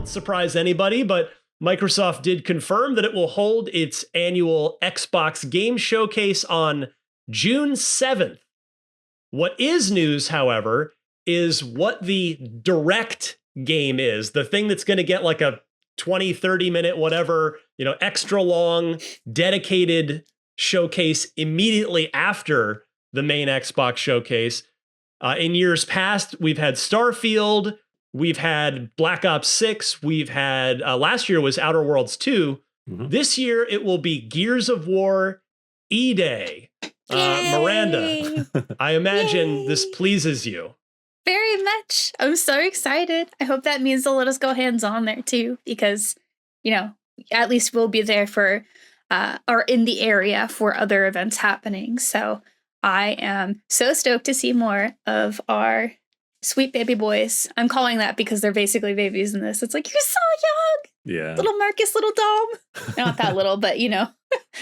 shouldn't surprise anybody, but Microsoft did confirm that it will hold its annual Xbox Game Showcase on June 7th. What is news, however, is what the direct game is, the thing that's going to get like a 20, 30 minute, whatever, extra long, dedicated showcase immediately after the main Xbox showcase. In years past, we've had Starfield, we've had Black Ops 6, we've had, last year was Outer Worlds 2. Mm-hmm. This year, it will be Gears of War E-Day. Miranda, I imagine this pleases you. Very much. I'm so excited. I hope that means they'll let us go hands-on there too, because, at least we'll be there for, or in the area for other events happening. So I am so stoked to see more of our sweet baby boys. I'm calling that because they're basically babies in this. It's like, you're so young. Yeah. Little Marcus, little Dom. Not that little, but,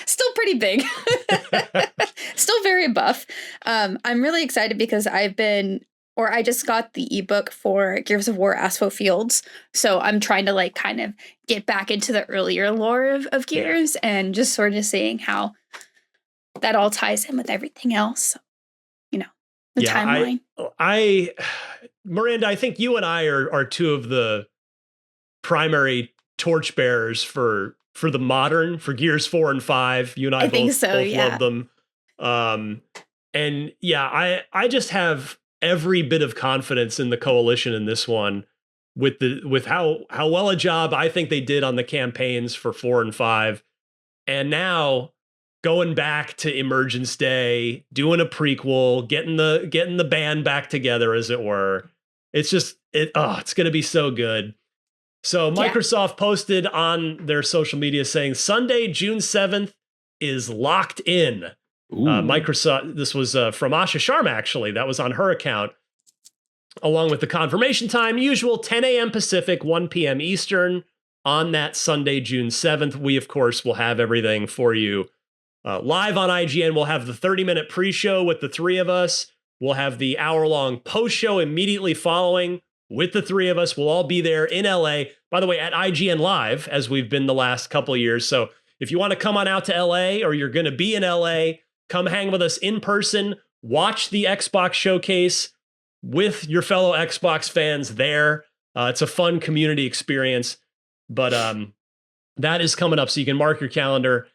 still pretty big. Still very buff. I'm really excited because I just got the ebook for Gears of War Asphalt Fields. So I'm trying to kind of get back into the earlier lore of Gears and just sort of seeing how that all ties in with everything else. The timeline. Miranda, I think you and I are two of the primary torchbearers for Gears 4 and 5. You and I both love them. And yeah, I just have every bit of confidence in the coalition in this one with how well a job I think they did on the campaigns for 4 and 5. And now going back to Emergence Day, doing a prequel, getting the band back together, as it were. It's just it's going to be so good. So Microsoft posted on their social media saying Sunday, June 7th is locked in. Microsoft, this was from Asha Sharma, actually. That was on her account. Along with the confirmation time, usual 10 a.m. Pacific, 1 p.m. Eastern on that Sunday, June 7th. We, of course, will have everything for you live on IGN. We'll have the 30-minute pre-show with the three of us. We'll have the hour-long post-show immediately following with the three of us. We'll all be there in LA. By the way, at IGN Live, as we've been the last couple of years. So if you want to come on out to LA or you're going to be in LA, come hang with us in person, watch the Xbox showcase with your fellow Xbox fans there. It's a fun community experience, but that is coming up, so you can mark your calendar.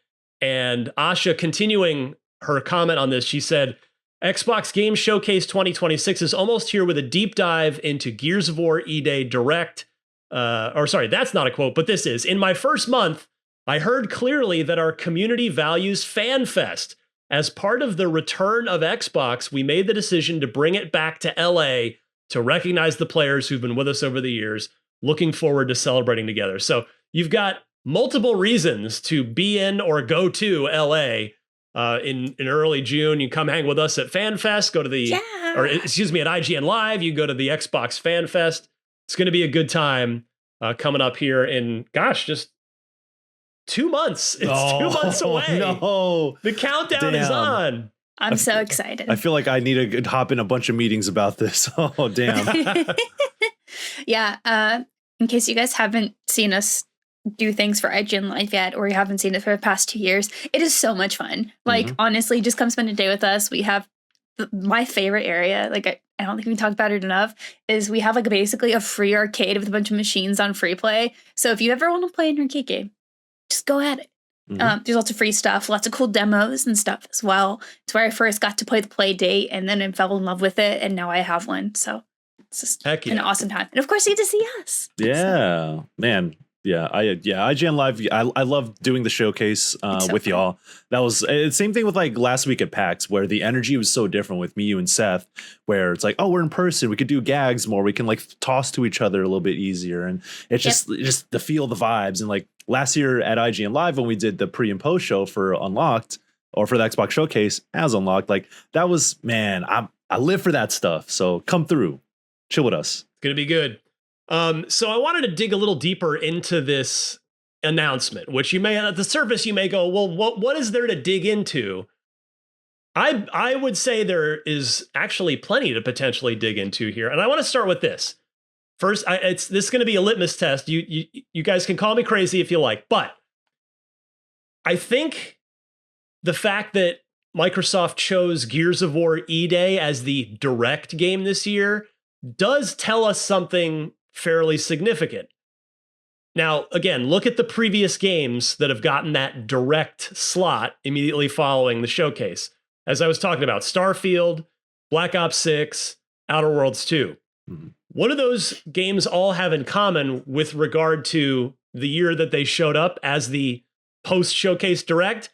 And Asha, continuing her comment on this, she said, Xbox Game Showcase 2026 is almost here with a deep dive into Gears of War E-Day Direct. That's not a quote, but this is. In my first month, I heard clearly that our community values FanFest. As part of the return of Xbox, we made the decision to bring it back to LA to recognize the players who've been with us over the years. Looking forward to celebrating together. So you've got multiple reasons to be in or go to LA in early June. You come hang with us at FanFest, go to at IGN Live, you go to the Xbox FanFest. It's going to be a good time coming up here in, just 2 months. It's 2 months away. No. The countdown is on. I'm so excited. I feel like I need to hop in a bunch of meetings about this. Oh, damn. Yeah. In case you guys haven't seen us do things for IGN Live yet, or you haven't seen it for the past 2 years, it is so much fun. Honestly, just come spend a day with us. We have my favorite area. I don't think we talked about it enough, is we have basically a free arcade with a bunch of machines on free play. So if you ever want to play an arcade game, just go at it. There's lots of free stuff, lots of cool demos and stuff as well. It's where I first got to play the Play Date, and then I fell in love with it, and now I have one. So it's just an awesome time. And of course, you get to see us. Yeah, man. Yeah, IGN Live. I love doing the showcase with y'all. That was same thing with last week at PAX, where the energy was so different with me, you, and Seth. Where it's we're in person, we could do gags more, we can toss to each other a little bit easier, and it's just the feel, the vibes. And last year at IGN Live, when we did the pre and post show for Unlocked, or for the Xbox Showcase as Unlocked, that was, man, I live for that stuff. So come through, chill with us. It's gonna be good. So I wanted to dig a little deeper into this announcement, which you may, at the surface, you may go, well, what is there to dig into? I would say there is actually plenty to potentially dig into here. And I want to start with this. First, this is going to be a litmus test. You guys can call me crazy if you like, but I think the fact that Microsoft chose Gears of War E-Day as the direct game this year does tell us something fairly significant. Now, again, look at the previous games that have gotten that direct slot immediately following the showcase. As I was talking about, Starfield, Black Ops 6, Outer Worlds 2. Mm-hmm. What do those games all have in common with regard to the year that they showed up as the post-showcase direct?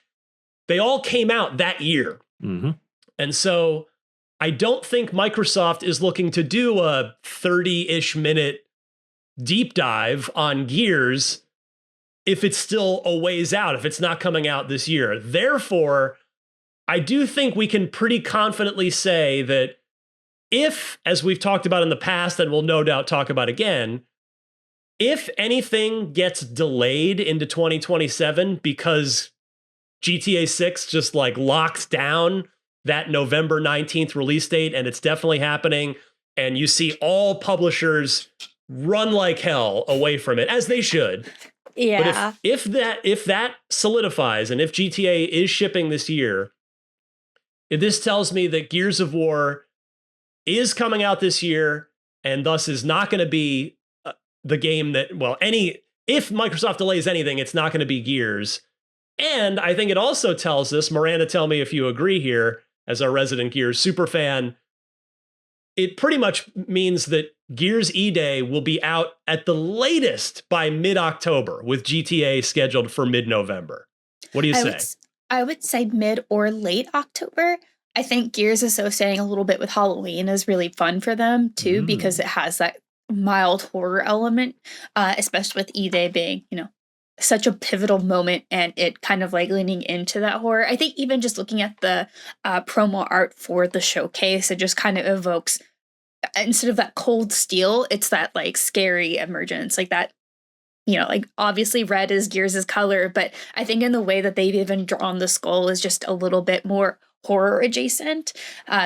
They all came out that year. Mm-hmm. And so I don't think Microsoft is looking to do a 30-ish minute deep dive on Gears if it's still a ways out, if it's not coming out this year. Therefore, I do think we can pretty confidently say that if, as we've talked about in the past, and we'll no doubt talk about again, if anything gets delayed into 2027 because GTA 6 just like locks down that November 19th release date, and it's definitely happening, and you see all publishers run like hell away from it, as they should. Yeah. But if that solidifies, and if GTA is shipping this year, this tells me that Gears of War is coming out this year, and thus is not going to be the game that, well, if Microsoft delays anything, it's not going to be Gears. And I think it also tells us, Miranda, tell me if you agree here, as our resident Gears superfan, it pretty much means that Gears E-Day will be out at the latest by mid-October, with GTA scheduled for mid-November. What do you say? I would say mid or late October. I think Gears associating a little bit with Halloween is really fun for them too, because it has that mild horror element, especially with E-Day being, such a pivotal moment, and it kind of like leaning into that horror. I think even just looking at the promo art for the showcase, it just kind of evokes, instead of that cold steel, it's that like scary emergence, like that, like obviously red is Gears' color, but I think in the way that they've even drawn the skull is just a little bit more horror adjacent.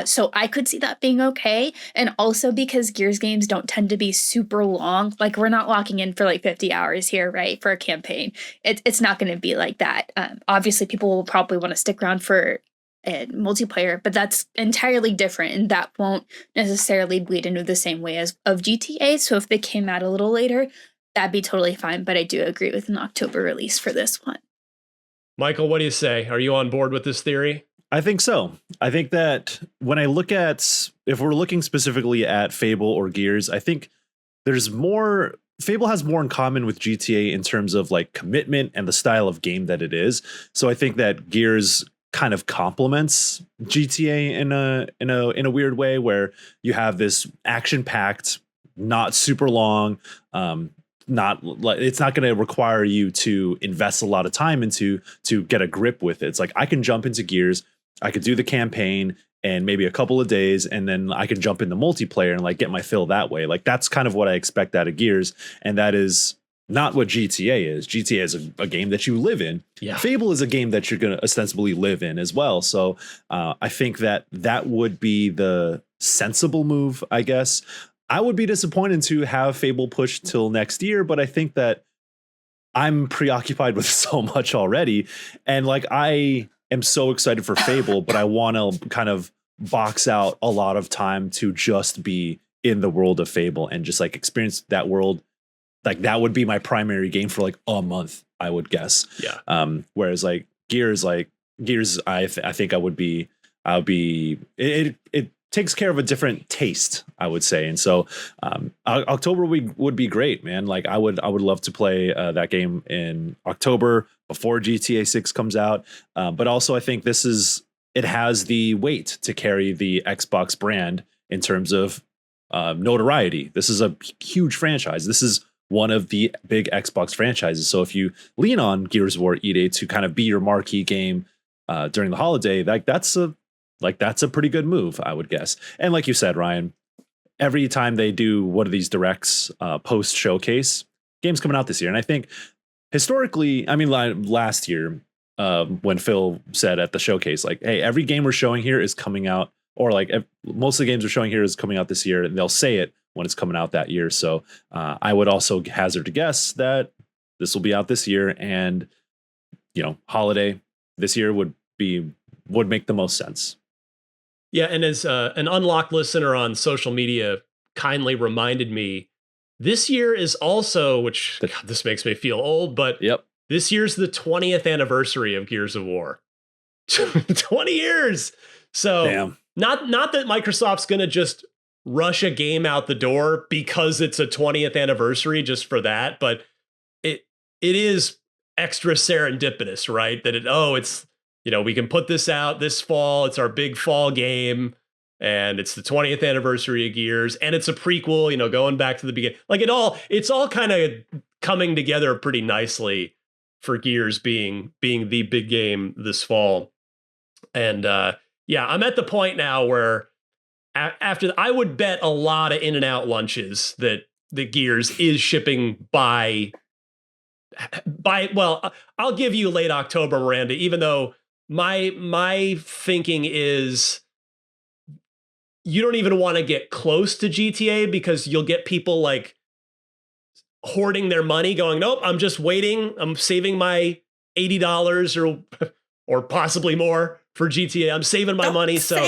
So I could see that being okay. And also because Gears games don't tend to be super long, like we're not locking in for like 50 hours here, right? For a campaign. It's not going to be like that. Obviously people will probably want to stick around for multiplayer, but that's entirely different, and that won't necessarily bleed into the same way as of GTA. So if they came out a little later, that'd be totally fine. But I do agree with an October release for this one. Michael, what do you say? Are you on board with this theory? I think so. I think that when I look at, if we're looking specifically at Fable or Gears, I think there's more, Fable has more in common with GTA in terms of like commitment and the style of game that it is. So I think that Gears kind of complements GTA in a weird way, where you have this action-packed, not super long, it's not going to require you to invest a lot of time into to get a grip with it. It's like I can jump into Gears, I could do the campaign and maybe a couple of days, and then I can jump into multiplayer and like get my fill that way. Like that's kind of what I expect out of Gears, and that is not what GTA is. GTA is a game that you live in. Yeah. Fable is a game that you're going to ostensibly live in as well. So I think that would be the sensible move, I guess. I would be disappointed to have Fable pushed till next year, but I think that I'm preoccupied with so much already. And like, I am so excited for Fable, but I want to kind of box out a lot of time to just be in the world of Fable and just like experience that world. Like that would be my primary game for like a month, I would guess. Yeah. Whereas like Gears, I think it takes care of a different taste, I would say. And so October would be great, man. Like I would love to play that game in October before GTA 6 comes out. But also I think it has the weight to carry the Xbox brand in terms of notoriety. This is a huge franchise. This is one of the big Xbox franchises. So if you lean on Gears of War E-Day to kind of be your marquee game during the holiday, that's a pretty good move, I would guess. And like you said, Ryan, every time they do one of these directs post showcase, games coming out this year. And I think historically, I mean, last year when Phil said at the showcase, like, hey, every game we're showing here is coming out, or like most of the games we're showing here is coming out this year. And they'll say it when it's coming out that year. So I would also hazard to guess that this will be out this year, and holiday this year would make the most sense. Yeah, and as an unlocked listener on social media kindly reminded me, this year is also, which God, this makes me feel old, but this year's the 20th anniversary of Gears of War. 20 years. So damn. Not that Microsoft's going to just rush a game out the door because it's a 20th anniversary just for that, but it is extra serendipitous, right? That it's we can put this out this fall. It's our big fall game, and it's the 20th anniversary of Gears, and it's a prequel, going back to the beginning. Like it's all kind of coming together pretty nicely for Gears being the big game this fall. And I'm at the point now where after I would bet a lot of In-N-Out lunches that the Gears is shipping by I'll give you late October, Miranda, even though my thinking is you don't even want to get close to GTA because you'll get people like hoarding their money going, nope, I'm just waiting. I'm saving my $80 or possibly more for GTA. I'm saving my money. So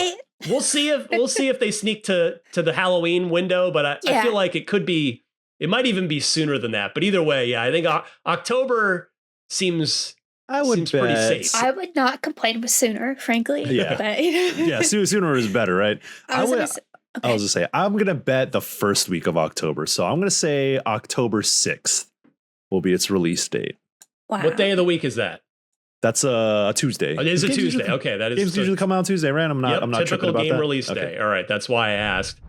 we'll see if they sneak to the Halloween window, but I feel like it might even be sooner than that. But either way, I think October seems pretty safe. I would not complain with sooner, frankly. Yeah. But Sooner is better, right? I was going to say, I'm going to bet the first week of October. So I'm going to say October 6th will be its release date. Wow. What day of the week is that? That's a Tuesday. It is a Tuesday. Okay, that is. Games usually come out on Tuesday, right? I'm not tripping about that. Typical game release day. All right, that's why I asked.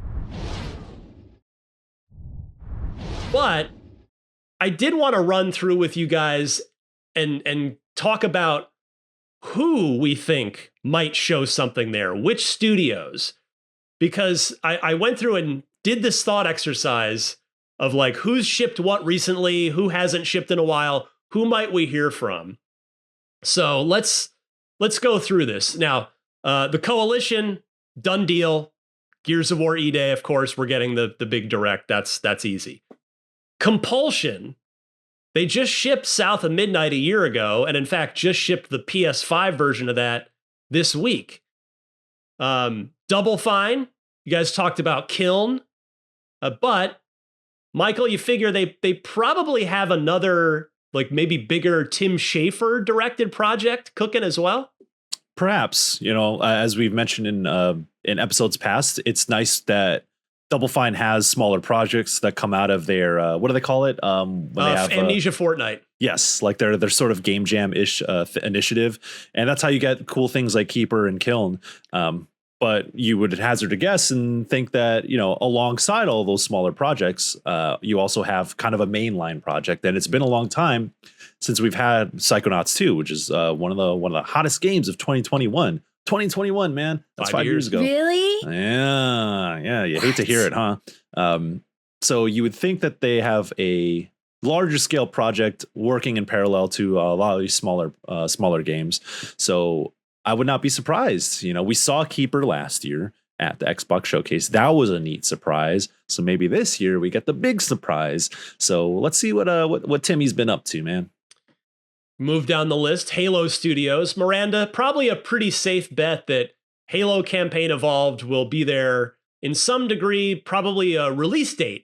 But I did want to run through with you guys and talk about who we think might show something there, which studios, because I went through and did this thought exercise of like who's shipped what recently, who hasn't shipped in a while, who might we hear from. So let's go through this. Now, the Coalition, done deal. Gears of War E-Day, of course, we're getting the big direct. That's easy. Compulsion, they just shipped South of Midnight a year ago, and in fact, just shipped the PS5 version of that this week. Double Fine, you guys talked about Kiln, but Michael, you figure they probably have another, like maybe bigger Tim Schafer directed project cooking as well? Perhaps, as we've mentioned in episodes past, it's nice that Double Fine has smaller projects that come out of their what do they call it? When they have Amnesia Fortnite. Yes, like their sort of game jam-ish initiative, and that's how you get cool things like Keeper and Kiln. But you would hazard a guess and think that, alongside all those smaller projects, you also have kind of a mainline project. And it's been a long time since we've had Psychonauts 2, which is one of the hottest games of 2021. 2021, man. That's 5 years ago. Really? Yeah. You hate to hear it, huh? So you would think that they have a larger scale project working in parallel to a lot of these smaller games. So I would not be surprised. We saw Keeper last year at the Xbox Showcase. That was a neat surprise. So maybe this year we get the big surprise. So let's see what Timmy's been up to, man. Move down the list. Halo Studios. Miranda, probably a pretty safe bet that Halo Campaign Evolved will be there in some degree, probably a release date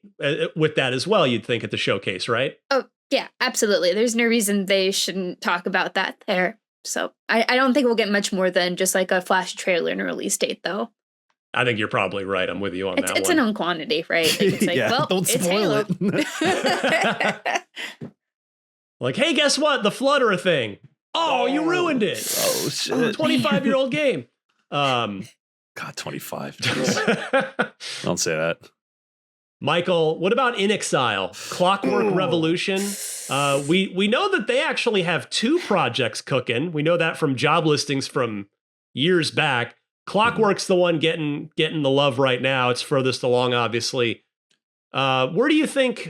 with that as well, you'd think, at the showcase, right? Oh, yeah, absolutely. There's no reason they shouldn't talk about that there. So I don't think we'll get much more than just like a flash trailer and a release date, though. I think you're probably right. I'm with you on that one. It's a known quantity, right? Like, it's like, yeah, well, don't spoil it. Like, hey, guess what? The Flutterer thing. Oh, you ruined it. Oh, shit. 25-year-old game. God, 25. Don't say that. Michael, what about In Exile? Clockwork Revolution. We know that they actually have 2 projects cooking. We know that from job listings from years back. Clockwork's the one getting the love right now. It's furthest along, obviously. Where do you think?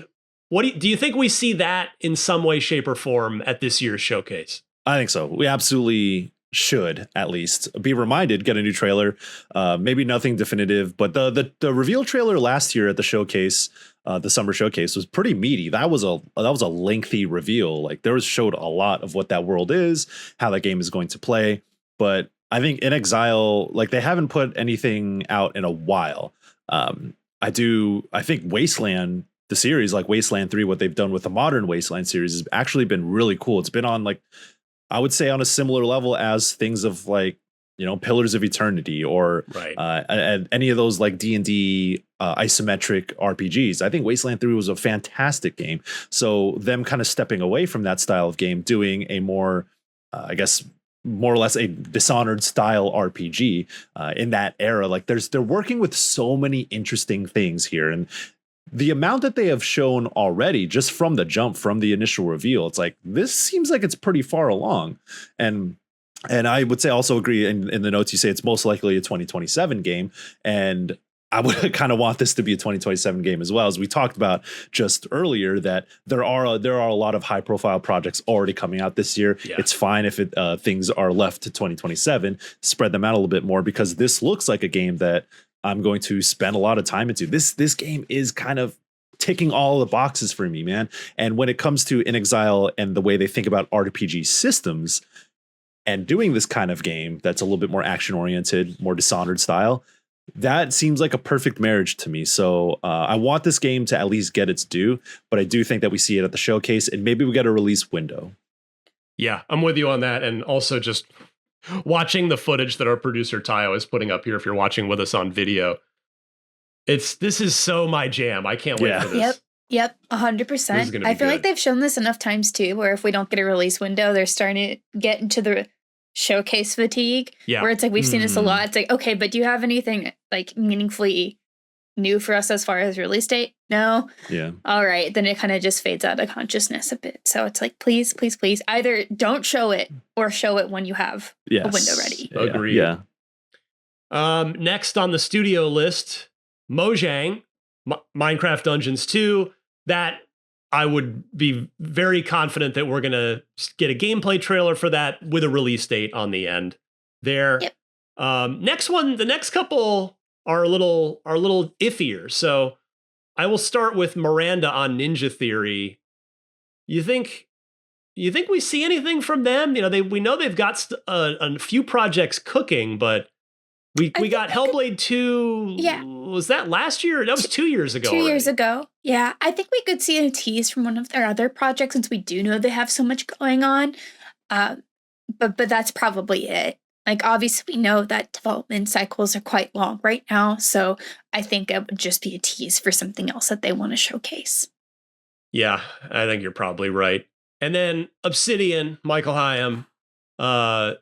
Do you think we see that in some way, shape, or form at this year's showcase? I think so. We absolutely should at least be reminded, get a new trailer. Maybe nothing definitive, but the reveal trailer last year at the showcase, the summer showcase, was pretty meaty. That was a lengthy reveal. Like there was showed a lot of what that world is, how that game is going to play. But I think In Exile, like they haven't put anything out in a while. I think Wasteland, the series, like Wasteland 3, what they've done with the modern Wasteland series has actually been really cool. It's been on like, I would say on a similar level as things of like, you know, Pillars of Eternity or any of those like D&D isometric RPGs. I think Wasteland 3 was a fantastic game. So them kind of stepping away from that style of game, doing a more, I guess, more or less a Dishonored style RPG in that era. Like they're working with so many interesting things here. And the amount that they have shown already, just from the jump, from the initial reveal, it's like, this seems like it's pretty far along. And I would say also agree in the notes, you say it's most likely a 2027 game. And I would kind of want this to be a 2027 game as well. As we talked about just earlier, that there are a lot of high profile projects already coming out this year. Yeah. It's fine if things are left to 2027, spread them out a little bit more, because this looks like a game that I'm going to spend a lot of time into. This game is kind of ticking all the boxes for me, man. And when it comes to In Exile and the way they think about RPG systems and doing this kind of game that's a little bit more action oriented, more Dishonored style, that seems like a perfect marriage to me. So I want this game to at least get its due, but I do think that we see it at the showcase and maybe we get a release window. Yeah, I'm with you on that. And also just watching the footage that our producer Tayo is putting up here, if you're watching with us on video, this is so my jam. I can't wait for this. Yep, 100%. I feel like they've shown this enough times too, where if we don't get a release window, they're starting to get into the showcase fatigue. Yeah. Where it's like, we've seen this a lot. It's like, okay, but do you have anything like meaningfully new for us as far as release date? No. Yeah. All right. Then it kind of just fades out of consciousness a bit. So it's like, please, please, please, either don't show it or show it when you have a window ready. Agreed. Yeah. Next on the studio list, Mojang, Minecraft Dungeons 2. That I would be very confident that we're going to get a gameplay trailer for that with a release date on the end there. Yep. The next couple are a little iffier. So I will start with Miranda on Ninja Theory. You think we see anything from them? You know, we know they've got a few projects cooking, but we got Hellblade 2. Yeah. Was that last year? That was 2 years ago. 2 years ago. Yeah. I think we could see a tease from one of their other projects, since we do know they have so much going on. But that's probably it. Like, obviously, we know that development cycles are quite long right now. So I think it would just be a tease for something else that they want to showcase. Yeah, I think you're probably right. And then Obsidian, Michael Hyam.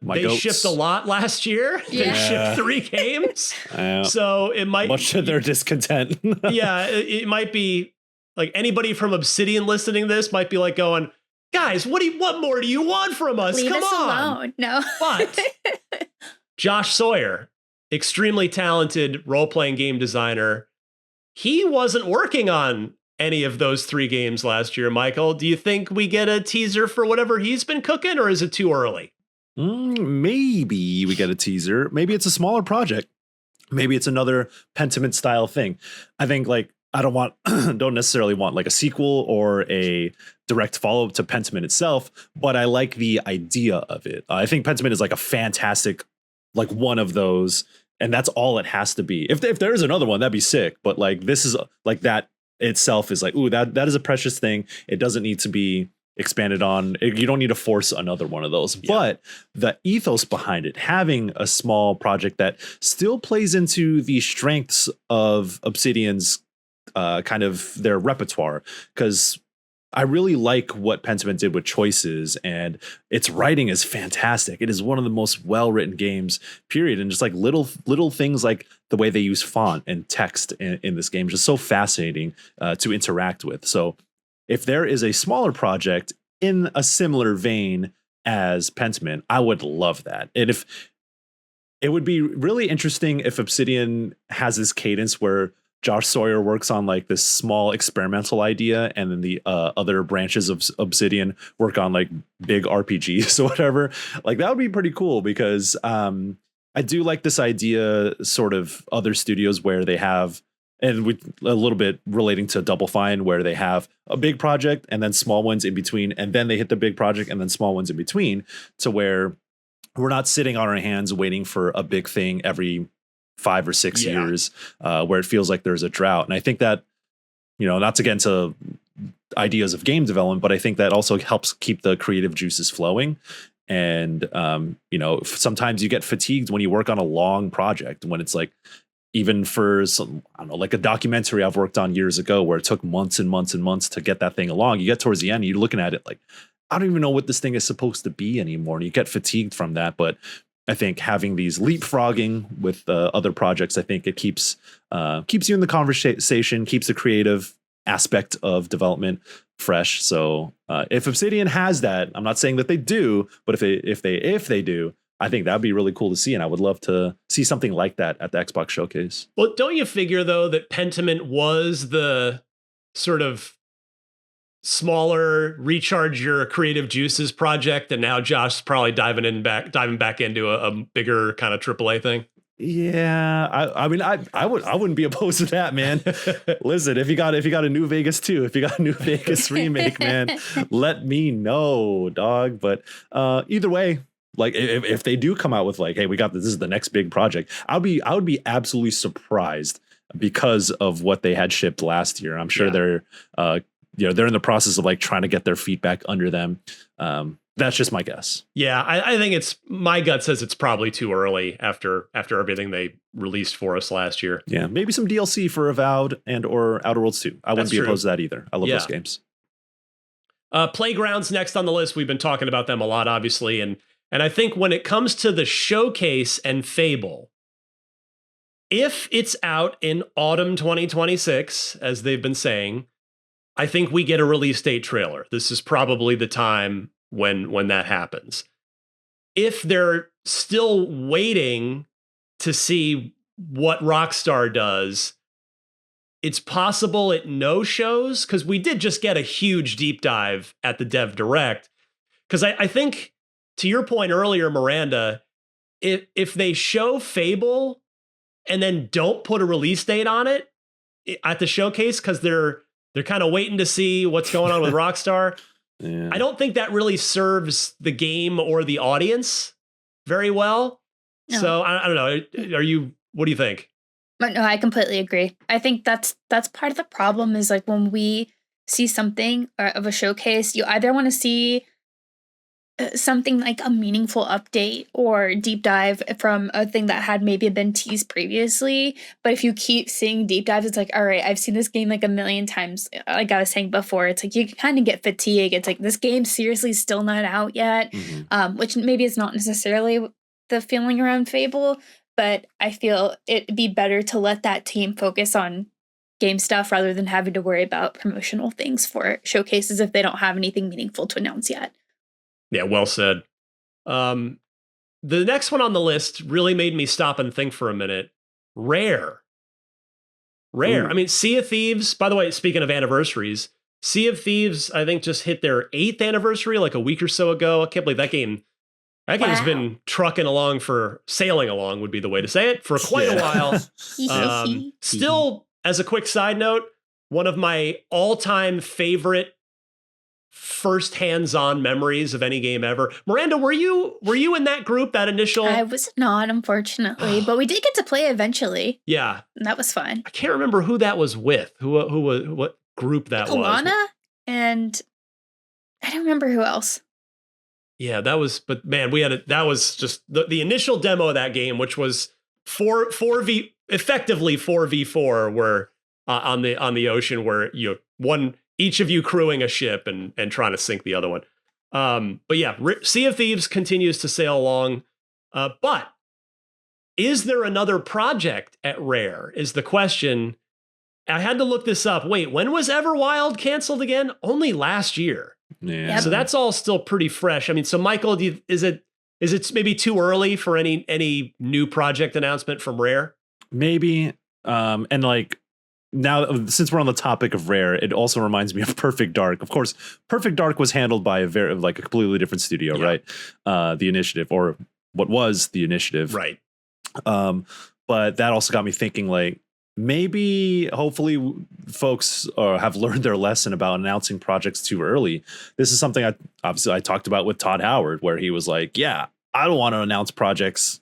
They shipped a lot last year. Yeah. They shipped 3 games. So it might, much to their discontent. Yeah, it might be like anybody from Obsidian listening to this might be like going, guys, what more do you want from us? Leave Come us on. Alone. No. But Josh Sawyer, extremely talented role-playing game designer. He wasn't working on any of those 3 games last year, Michael. Do you think we get a teaser for whatever he's been cooking, or is it too early? Maybe we get a teaser. Maybe it's a smaller project. Maybe it's another Pentiment style thing. I think like I don't necessarily want like a sequel or a direct follow-up to Pentiment itself, but I like the idea of it. I think Pentiment is like a fantastic, like one of those, and that's all it has to be. If there is another one, that'd be sick. But like this is like that itself is like, ooh, that is a precious thing. It doesn't need to be expanded on. You don't need to force another one of those. Yeah. But the ethos behind it, having a small project that still plays into the strengths of Obsidian's kind of their repertoire, because I really like what Pentiment did with Choices, and its writing is fantastic. It is one of the most well-written games, period. And just like little things like the way they use font and text in this game is just so fascinating to interact with. So if there is a smaller project in a similar vein as Pentiment, I would love that. And if it would be really interesting if Obsidian has this cadence where Josh Sawyer works on like this small experimental idea, and then the other branches of Obsidian work on like big RPGs or whatever. Like that would be pretty cool, because I do like this idea, sort of other studios where they have, and with a little bit relating to Double Fine, where they have a big project and then small ones in between, and then they hit the big project and then small ones in between, to where we're not sitting on our hands waiting for a big thing every 5 or 6 years, where it feels like there's a drought. And I think that, not to get into ideas of game development, but I think that also helps keep the creative juices flowing. And, sometimes you get fatigued when you work on a long project, when it's like, even for some, I don't know, like a documentary I've worked on years ago, where it took months and months and months to get that thing along. You get towards the end, and you're looking at it like, I don't even know what this thing is supposed to be anymore. And you get fatigued from that. But I think having these leapfrogging with other projects, I think it keeps you in the conversation, keeps the creative aspect of development fresh. So if Obsidian has that, I'm not saying that they do, but if they do, I think that'd be really cool to see, and I would love to see something like that at the Xbox Showcase. Well, don't you figure though that Pentiment was the sort of smaller recharge your creative juices project, and now Josh's probably diving back into a bigger kind of AAA thing? Yeah, I mean, I wouldn't be opposed to that, man. Listen, if you got a New Vegas 2, if you got a New Vegas remake, man, let me know, dog. But either way, like if they do come out with like, hey, we got this is the next big project, I would be absolutely surprised, because of what they had shipped last year. I'm sure they're they're in the process of like trying to get their feet back under them. That's just my guess. Yeah, I think my gut says it's probably too early after everything they released for us last year. Yeah, maybe some DLC for Avowed and or Outer Worlds 2. I wouldn't be opposed to that either. I love those games. Playground's next on the list. We've been talking about them a lot, obviously, and I think when it comes to the showcase and Fable, if it's out in autumn 2026, as they've been saying, I think we get a release date trailer. This is probably the time when that happens. If they're still waiting to see what Rockstar does, it's possible it no shows, because we did just get a huge deep dive at the Dev Direct. Because I think, to your point earlier, Miranda, if they show Fable and then don't put a release date on it at the showcase, because they're kind of waiting to see what's going on with Rockstar, yeah. I don't think that really serves the game or the audience very well. No. So I don't know. What do you think? No, I completely agree. I think that's part of the problem, is like when we see something of a showcase, you either want to see something like a meaningful update or deep dive from a thing that had maybe been teased previously. But if you keep seeing deep dives, it's like, all right, I've seen this game like a million times. Like I was saying before, it's like you can kind of get fatigued. It's like, this game seriously still not out yet, which maybe is not necessarily the feeling around Fable, but I feel it'd be better to let that team focus on game stuff rather than having to worry about promotional things for showcases if they don't have anything meaningful to announce yet. Yeah, well said. The next one on the list really made me stop and think for a minute. Rare. Ooh. I mean, Sea of Thieves, by the way, speaking of anniversaries, Sea of Thieves, I think, just hit their 8th anniversary like a week or so ago. I can't believe that game's been sailing along would be the way to say it, for quite a while. Still, as a quick side note, one of my all-time favorite first hands-on memories of any game ever. Miranda, were you in that group, that initial? I was not, unfortunately, but we did get to play eventually. Yeah. And that was fun. I can't remember who that was with, what group that was. Alana, and I don't remember who else. Yeah, but man, that was just the initial demo of that game, which was effectively 4v4, where on the ocean, where each of you crewing a ship and trying to sink the other one. But yeah, Sea of Thieves continues to sail along. But is there another project at Rare is the question. I had to look this up. Wait, when was Everwild canceled again? Only last year. Yeah. So that's all still pretty fresh. I mean, so Michael, is it maybe too early for any new project announcement from Rare? Maybe. And like, now, since we're on the topic of Rare, it also reminds me of Perfect Dark. Of course, Perfect Dark was handled by a completely different studio, right? The Initiative, or what was the Initiative, right? But that also got me thinking, like, maybe, hopefully, folks have learned their lesson about announcing projects too early. This is something I talked about with Todd Howard, where he was like, "Yeah, I don't want to announce projects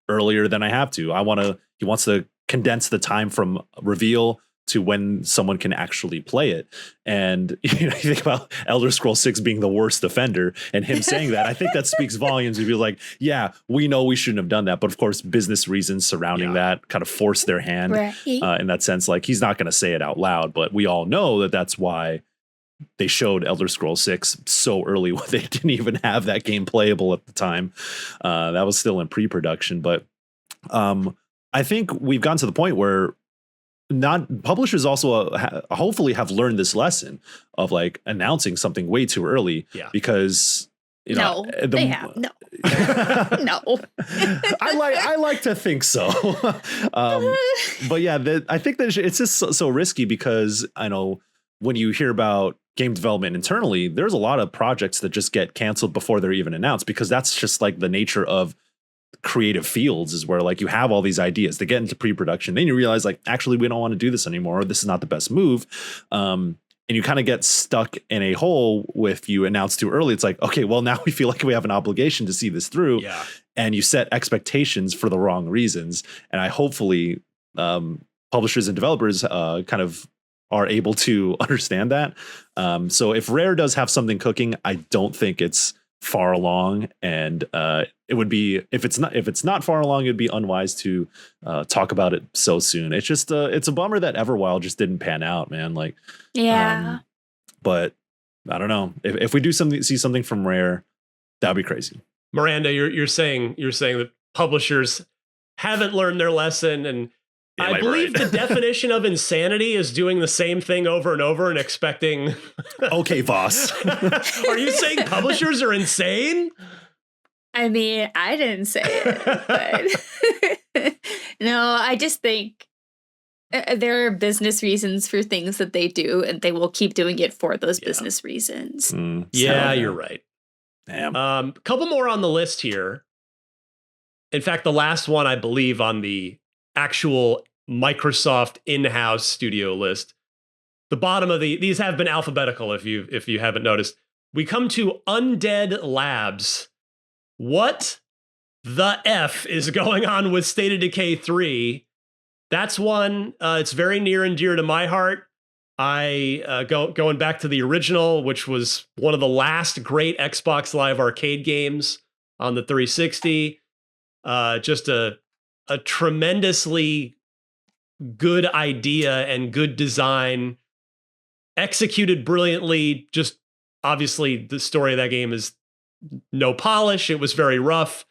earlier than I have to. He wants to condense the time from reveal to when someone can actually play it." And you think about Elder Scrolls 6 being the worst offender, and him saying that, I think that speaks volumes. You'd be like, yeah, we know we shouldn't have done that, but of course, business reasons surrounding that kind of force their hand in that sense. Like, he's not going to say it out loud, but we all know that that's why they showed Elder Scrolls 6 so early when they didn't even have that game playable at the time. That was still in pre-production, but I think we've gotten to the point where publishers also hopefully have learned this lesson of like announcing something way too early, because they have no. I like to think so. But yeah, I think that it's just so risky, because I know when you hear about game development internally, there's a lot of projects that just get canceled before they're even announced, because that's just like the nature of creative fields, is where like you have all these ideas, they get into pre-production, then you realize like, actually, we don't want to do this anymore, or this is not the best move. And you kind of get stuck in a hole if you announce too early. It's like, okay, well, now we feel like we have an obligation to see this through. And you set expectations for the wrong reasons. And I hopefully publishers and developers kind of are able to understand that. So if Rare does have something cooking, I don't think it's far along, and it would be, if it's not far along, it'd be unwise to talk about it so soon. It's just it's a bummer that Everwild just didn't pan out, man. Like, but I don't know, if we do see something from Rare, that'd be crazy. Miranda, you're saying that publishers haven't learned their lesson, and I believe the definition of insanity is doing the same thing over and over and expecting. Okay, boss. Are you saying publishers are insane? I mean, I didn't say it, but no, I just think there are business reasons for things that they do, and they will keep doing it for those business reasons. Yeah, you're right. Damn. Couple more on the list here. In fact, the last one, I believe, on the actual Microsoft in-house studio list. The bottom of these have been alphabetical, if you haven't noticed. We come to Undead Labs. What the F is going on with State of Decay 3? That's one. It's very near and dear to my heart. Going back to the original, which was one of the last great Xbox Live Arcade games on the 360. Just a tremendously good idea and good design, executed brilliantly. Just obviously the story of that game is no polish. It was very rough.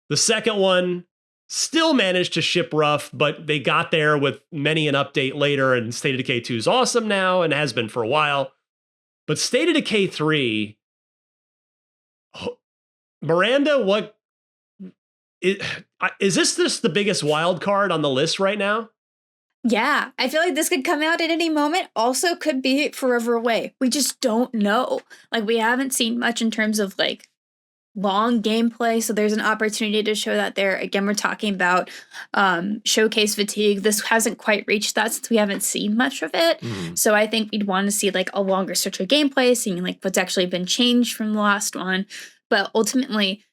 The second one still managed to ship rough, but they got there with many an update later, and State of Decay 2 is awesome now and has been for a while. But State of Decay 3, Miranda, is this just the biggest wild card on the list right now? Yeah, I feel like this could come out at any moment. Also could be forever away. We just don't know. Like, we haven't seen much in terms of like long gameplay, so there's an opportunity to show that there. Again, we're talking about showcase fatigue. This hasn't quite reached that since we haven't seen much of it. So I think we'd want to see like a longer stretch of gameplay, seeing like what's actually been changed from the last one. But ultimately,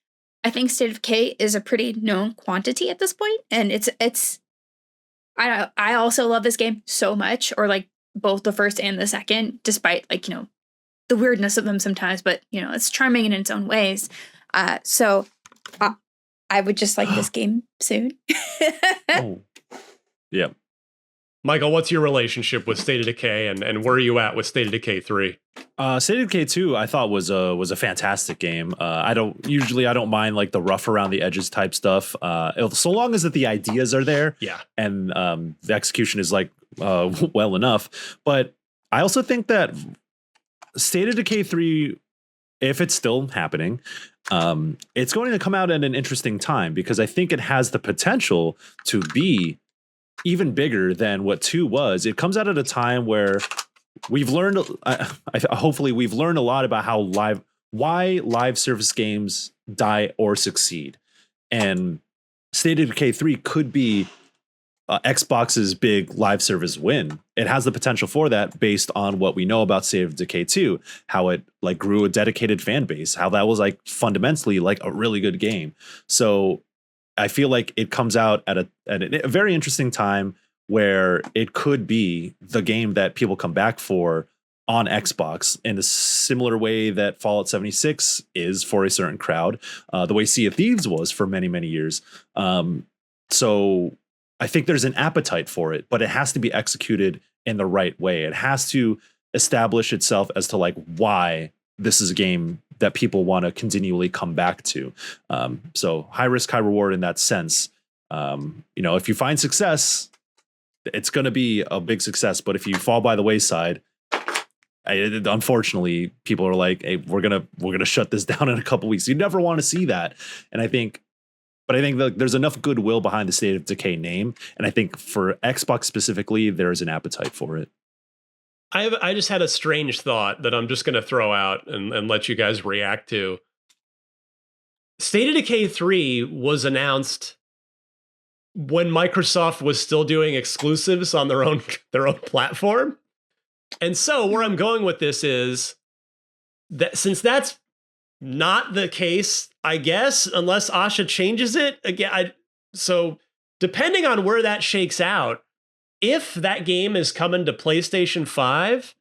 I think State of Decay is a pretty known quantity at this point, and it's. I also love this game so much, or like both the first and the second, despite like, you know, the weirdness of them sometimes, but you know, it's charming in its own ways. So I would just like this game soon. Yeah. Michael, what's your relationship with State of Decay, and where are you at with State of Decay 3? State of Decay 2, I thought was a fantastic game. I don't mind like the rough around the edges type stuff. So long as that the ideas are there, and the execution is like well enough. But I also think that State of Decay 3, if it's still happening, it's going to come out at an interesting time, because I think it has the potential to be even bigger than what 2 was. It comes out at a time where we've learned, hopefully we've learned a lot about why live service games die or succeed. And State of Decay 3 could be Xbox's big live service win. It has the potential for that based on what we know about State of Decay 2, how it like grew a dedicated fan base, how that was like fundamentally like a really good game. So I feel like it comes out at a very interesting time where it could be the game that people come back for on Xbox in a similar way that Fallout 76 is for a certain crowd, the way Sea of Thieves was for many, many years. So I think there's an appetite for it, but it has to be executed in the right way. It has to establish itself as to like why this is a game that people want to continually come back to. So high risk, high reward in that sense. If you find success, it's going to be a big success. But if you fall by the wayside, unfortunately, people are like, "Hey, we're gonna shut this down in a couple weeks." You never want to see that, and I think that there's enough goodwill behind the State of Decay name, and I think for Xbox specifically, there is an appetite for it. I just had a strange thought that I'm just going to throw out and let you guys react to. State of Decay 3 was announced when Microsoft was still doing exclusives on their own platform. And so where I'm going with this is that since that's not the case, I guess, unless Asha changes it again. So depending on where that shakes out, if that game is coming to PlayStation 5,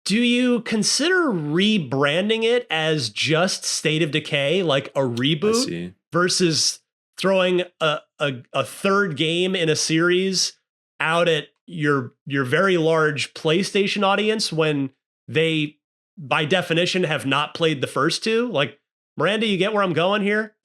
do you consider rebranding it as just State of Decay, like a reboot, versus throwing a third game in a series out at your very large PlayStation audience when they, by definition, have not played the first two? Like, Miranda, you get where I'm going here?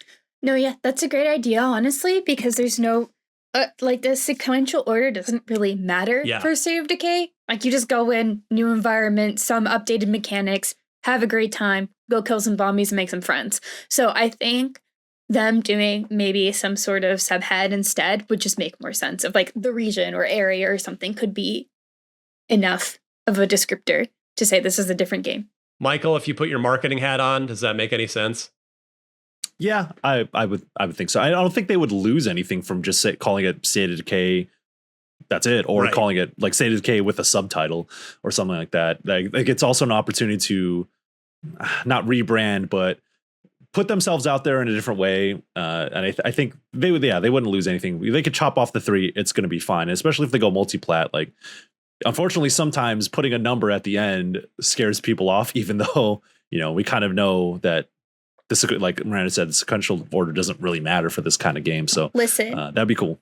No, yeah, that's a great idea, honestly, because there's no, the sequential order doesn't really matter for State of Decay. Like, you just go in, new environment, some updated mechanics, have a great time, go kill some zombies and make some friends. So I think them doing maybe some sort of subhead instead would just make more sense of like the region or area or something could be enough of a descriptor to say this is a different game. Michael, if you put your marketing hat on, does that make any sense? Yeah, I would think so. I don't think they would lose anything from just calling it State of Decay. That's it, or calling it like State of Decay with a subtitle or something like that. Like it's also an opportunity to not rebrand, but put themselves out there in a different way. And I think they would. Yeah, they wouldn't lose anything. They could chop off the 3. It's going to be fine, especially if they go multi-plat. Like, unfortunately, sometimes putting a number at the end scares people off, even though we kind of know that. Like Miranda said, the sequential order doesn't really matter for this kind of game. So listen, that'd be cool.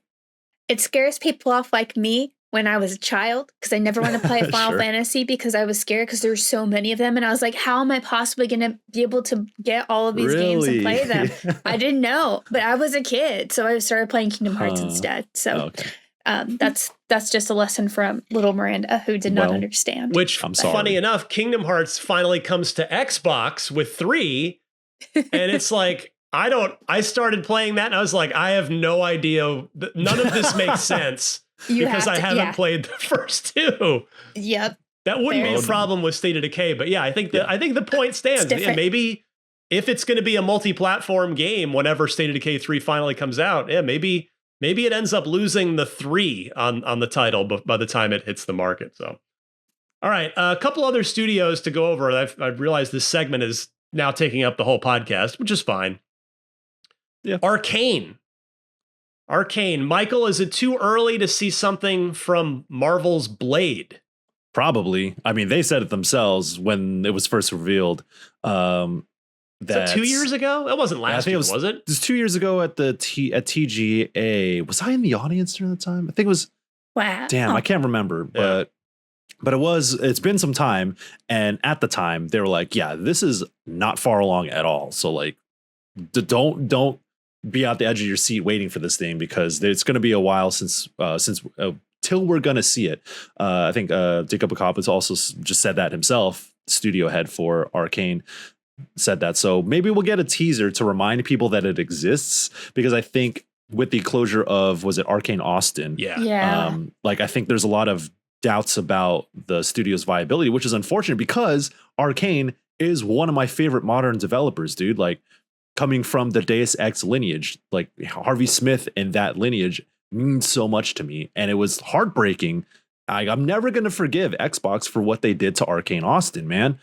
It scares people off like me when I was a child because I never wanted to play Final Fantasy because I was scared because there's so many of them. And I was like, how am I possibly going to be able to get all of these games and play them? I didn't know, but I was a kid. So I started playing Kingdom Hearts instead. So that's just a lesson from little Miranda who did not understand. Which, funny enough, Kingdom Hearts finally comes to Xbox with 3. And it's like, I started playing that and I was like, I have no idea. None of this makes sense because I haven't played the first 2. Yep. That wouldn't be a problem with State of Decay. But yeah, I think the point stands. Yeah, maybe if it's going to be a multi-platform game, whenever State of Decay 3 finally comes out, maybe it ends up losing the 3 on the title by the time it hits the market. So, all right. A couple other studios to go over. I've realized this segment is now taking up the whole podcast, which is fine. Yeah. Arcane. Michael, is it too early to see something from Marvel's Blade? Probably. I mean, they said it themselves when it was first revealed. That 2 years ago? It wasn't last year, was it? It was 2 years ago at TGA. Was I in the audience during the time? I think it was. Wow. Damn, I can't remember, but it's been some time. And at the time they were like, yeah, this is not far along at all. So like, don't be out the edge of your seat waiting for this thing because it's going to be a while since till we're going to see it. I think Jacob Akopoulos also just said that himself. Studio head for Arcane said that. So maybe we'll get a teaser to remind people that it exists, because I think with the closure of, was it Arcane Austin? Yeah. Like, I think there's a lot of doubts about the studio's viability, which is unfortunate because Arcane is one of my favorite modern developers, dude. Like, coming from the Deus Ex lineage, like Harvey Smith and that lineage means so much to me. And it was heartbreaking. I'm never going to forgive Xbox for what they did to Arcane Austin, man.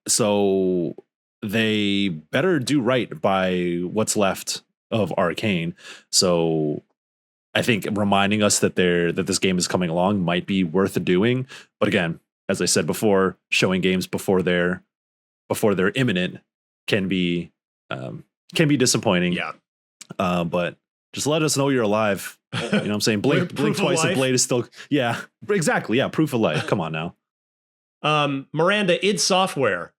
So they better do right by what's left of Arcane. So I think reminding us that this game is coming along might be worth doing. But again, as I said before, showing games before they're imminent can be disappointing. Yeah. But just let us know you're alive. You know what I'm saying? Blink twice and Blade is still. Yeah, exactly. Yeah, proof of life. Come on now. Miranda, id Software.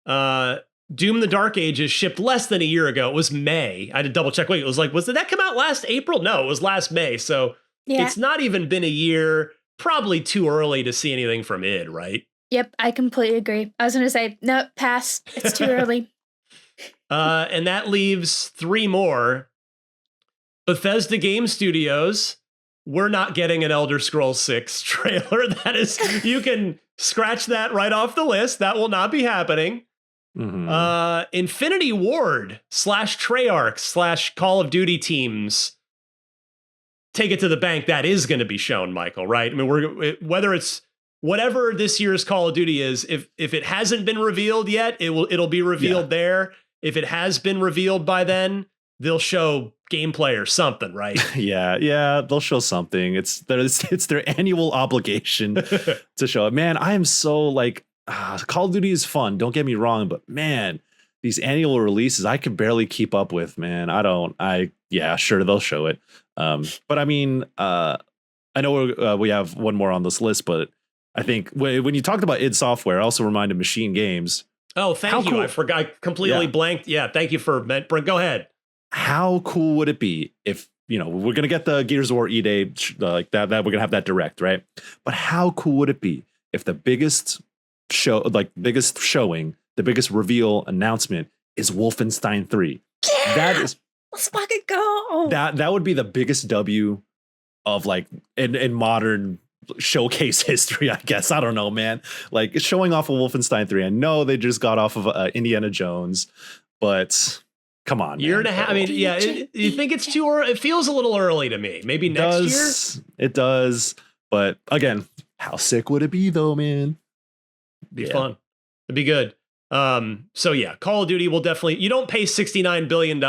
Doom the Dark Ages shipped less than a year ago. It was May. I had to double check. Wait, it was like, did that come out last April? No, it was last May. So it's not even been a year. Probably too early to see anything from id, right? Yep, I completely agree. I was going to say, no, pass. It's too early. And that leaves 3 more. Bethesda Game Studios. We're not getting an Elder Scrolls 6 trailer. That is, you can scratch that right off the list. That will not be happening. Mm-hmm. Infinity Ward / Treyarch / Call of Duty teams. Take it to the bank. That is going to be shown, Michael, right? I mean, whether it's whatever this year's Call of Duty is, if it hasn't been revealed yet, it'll be revealed there. If it has been revealed by then, they'll show gameplay or something, right? yeah, they'll show something. It's their annual obligation to show it. Man, I am so like, Call of Duty is fun. Don't get me wrong, but man, these annual releases I could barely keep up with. Man, sure they'll show it. But I mean, I know we have one more on this list, but I think when you talked about id Software, I also reminded Machine Games. Oh, thank you. Cool. I forgot. I completely blanked. Yeah, thank you for go ahead. How cool would it be if, we're going to get the Gears of War E-Day like that we're going to have that direct, right? But how cool would it be if the biggest showing, the biggest reveal announcement is Wolfenstein 3? Yeah! That is, let's fucking go. That would be the biggest W of like in modern showcase history, I guess. I don't know, man. Like showing off of Wolfenstein 3. I know they just got off of Indiana Jones, but come on, year and a half. I mean, yeah. You think it's too early? It feels a little early to me. Maybe next year. It does. But again, how sick would it be though, man? Be fun. It'd be good. So yeah, Call of Duty will definitely. You don't pay $69 billion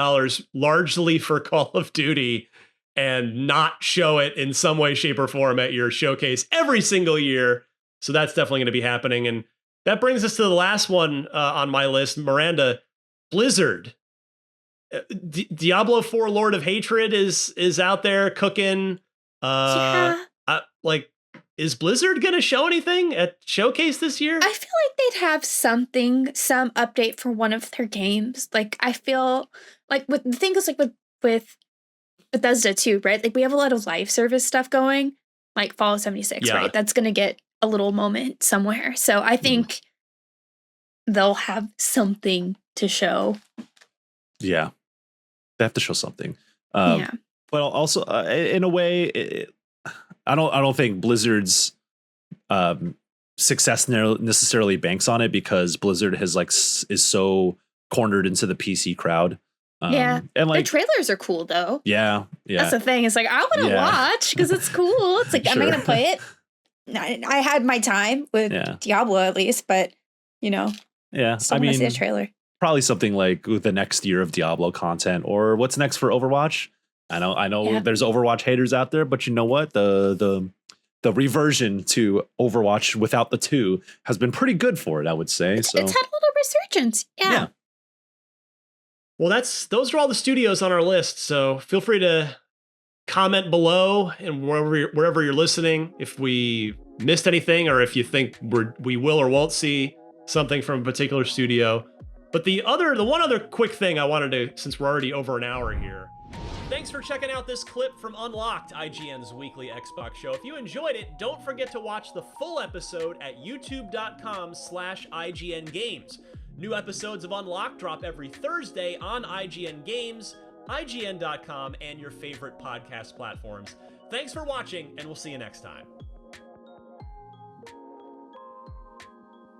largely for Call of Duty and not show it in some way, shape, or form at your showcase every single year. So that's definitely going to be happening. And that brings us to the last one on my list, Miranda. Blizzard. Diablo 4 Lord of Hatred is out there cooking. Is Blizzard going to show anything at Showcase this year? I feel like they'd have some update for one of their games. Like, I feel like with the thing is like with Bethesda too, right? Like we have a lot of live service stuff going, like Fallout 76, right? That's going to get a little moment somewhere. So I think they'll have something to show. Yeah. They have to show something. But also in a way, I don't think Blizzard's success necessarily banks on it because Blizzard has is so cornered into the PC crowd. And like their trailers are cool though. Yeah. That's the thing. It's like I want to watch because it's cool. It's like I'm not gonna play it. I had my time with Diablo at least, but Yeah, I mean, see a trailer. Probably something like the next year of Diablo content or what's next for Overwatch. I know there's Overwatch haters out there, but you know what? The reversion to Overwatch without the 2 has been pretty good for it, I would say. It's had a little resurgence. Yeah. Well, those are all the studios on our list. So feel free to comment below and wherever you're listening if we missed anything or if you think we will or won't see something from a particular studio. But the one other quick thing I wanted to, since we're already over an hour here. Thanks for checking out this clip from Unlocked, IGN's weekly Xbox show. If you enjoyed it, don't forget to watch the full episode at youtube.com/IGN Games. New episodes of Unlocked drop every Thursday on IGN Games. IGN.com, and your favorite podcast platforms. Thanks for watching, and we'll see you next time.